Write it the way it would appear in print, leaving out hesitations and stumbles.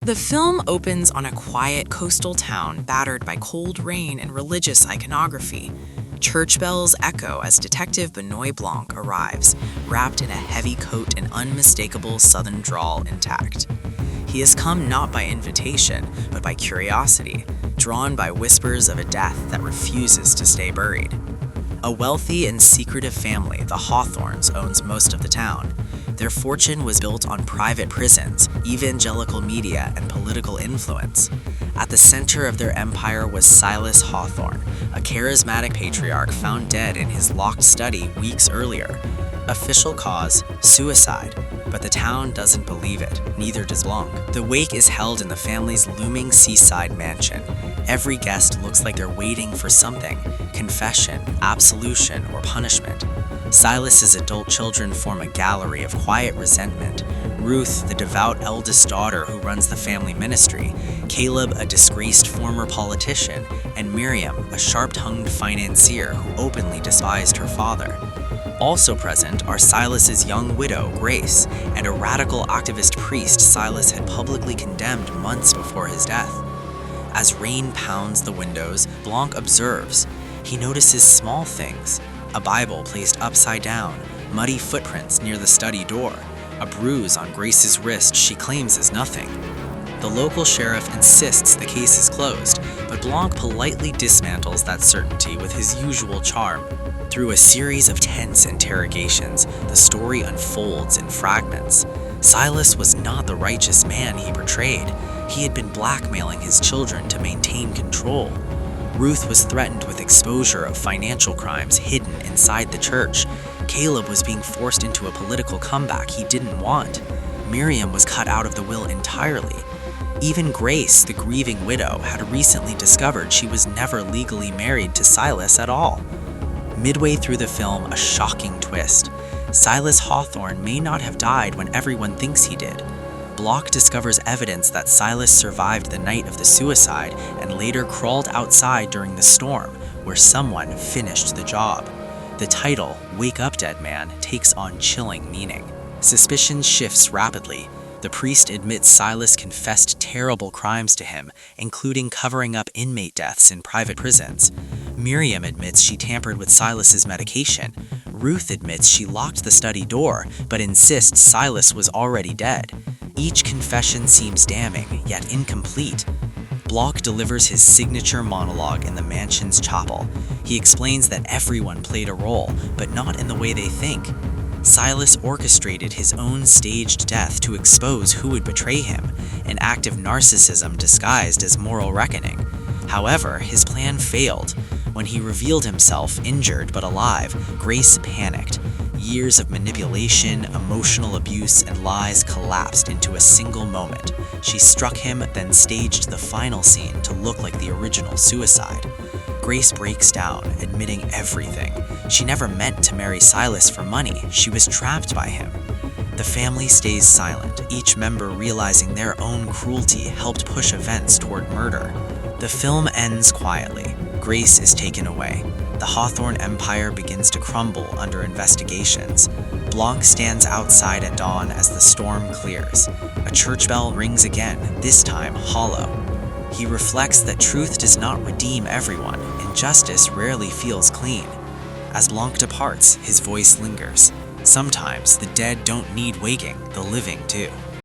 The film opens on a quiet coastal town battered by cold rain and religious iconography. Church bells echo as Detective Benoit Blanc arrives, wrapped in a heavy coat and unmistakable southern drawl intact. He has come not by invitation, but by curiosity, drawn by whispers of a death that refuses to stay buried. A wealthy and secretive family, the Hawthorns, owns most of the town. Their fortune was built on private prisons, evangelical media, and political influence. At the center of their empire was Silas Hawthorne, a charismatic patriarch found dead in his locked study weeks earlier. Official cause: suicide. But the town doesn't believe it, neither does Blanc. The wake is held in the family's looming seaside mansion. Every guest looks like they're waiting for something: confession, absolution, or punishment. Silas's adult children form a gallery of quiet resentment. Ruth, the devout eldest daughter who runs the family ministry, Caleb, a disgraced former politician, and Miriam, a sharp-tongued financier who openly despised her father. Also present are Silas's young widow, Grace, and a radical activist priest Silas had publicly condemned months before his death. As rain pounds the windows, Blanc observes. He notices small things: a Bible placed upside down, muddy footprints near the study door, a bruise on Grace's wrist she claims is nothing. The local sheriff insists the case is closed, but Blanc politely dismantles that certainty with his usual charm. Through a series of tense interrogations, the story unfolds in fragments. Silas was not the righteous man he portrayed. He had been blackmailing his children to maintain control. Ruth was threatened with exposure of financial crimes hidden inside the church. Caleb was being forced into a political comeback he didn't want. Miriam was cut out of the will entirely. Even Grace, the grieving widow, had recently discovered she was never legally married to Silas at all. Midway through the film, a shocking twist. Silas Hawthorne may not have died when everyone thinks he did. Blanc discovers evidence that Silas survived the night of the suicide and later crawled outside during the storm, where someone finished the job. The title, Wake Up Dead Man, takes on chilling meaning. Suspicion shifts rapidly. The priest admits Silas confessed terrible crimes to him, including covering up inmate deaths in private prisons. Miriam admits she tampered with Silas's medication. Ruth admits she locked the study door, but insists Silas was already dead. Each confession seems damning, yet incomplete. Blanc delivers his signature monologue in the mansion's chapel. He explains that everyone played a role, but not in the way they think. Silas orchestrated his own staged death to expose who would betray him, an act of narcissism disguised as moral reckoning. However, his plan failed. When he revealed himself injured but alive, Grace panicked. Years of manipulation, emotional abuse, and lies collapsed into a single moment. She struck him, then staged the final scene to look like the original suicide. Grace breaks down, admitting everything. She never meant to marry Silas for money. She was trapped by him. The family stays silent, each member realizing their own cruelty helped push events toward murder. The film ends quietly. Grace is taken away. The Hawthorne empire begins to crumble under investigations. Blanc stands outside at dawn as the storm clears. A church bell rings again, this time hollow. He reflects that truth does not redeem everyone, and justice rarely feels clean. As Blanc departs, his voice lingers. Sometimes the dead don't need waking, the living do.